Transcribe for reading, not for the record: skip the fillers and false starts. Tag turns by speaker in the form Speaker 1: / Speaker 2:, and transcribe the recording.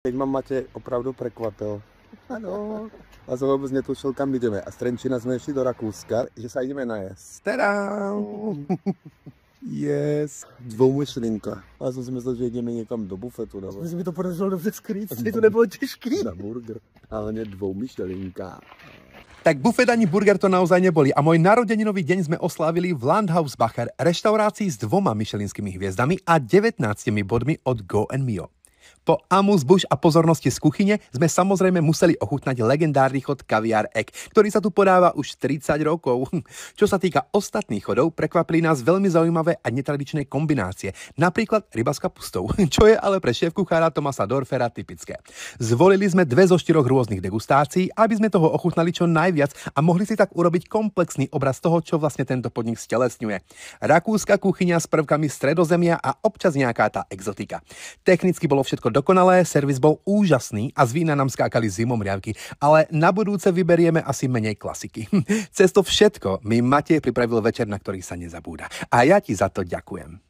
Speaker 1: Teď mám Matě opravdu překvapil. Ano. A jsem vůbec netušil, kam jdeme. A z Trenčína jsme šli do Rakouska, že se jdeme najest. Tadá! Yes. Dvoumyšlenka. Já jsem si myslel, že jdeme někam do bufetu. Nebo...
Speaker 2: Myslím, mi to podařilo dobře skrýt, to nebylo těžký.
Speaker 1: Na burger. Ale ne dvoumyšlenka.
Speaker 3: Tak bufet ani burger to naozaj neboli a môj narodeninový deň sme oslávili v Landhausbacher, reštaurácii s 2 michelinskými hviezdami a 19 bodmi od Go & Mio. Po amuse-bouche a pozornosti z kuchyne sme samozrejme museli ochutnať legendárny chod Kaviár Egg, ktorý sa tu podáva už 30 rokov. Čo sa týka ostatných chodov, prekvapili nás veľmi zaujímavé a netradičné kombinácie, napríklad ryba s kapustou, čo je ale pre šéf-kuchára Thomasa Dorfera typické. Zvolili sme 2 zo 4 rôznych degustácií, aby sme toho ochutnali čo najviac a mohli si tak urobiť komplexný obraz toho, čo vlastne tento podnik stelesňuje. Rakúska kuchyňa s prvkami stredozemia a občas nejaká tá exotika. Technicky bolo všetko dokonalé, servis bol úžasný a z vína nám skákali zimomriavky, ale na budúce vyberieme asi menej klasiky. Cez to všetko mi Matej pripravil večer, na ktorý sa nezabúda. A ja ti za to ďakujem.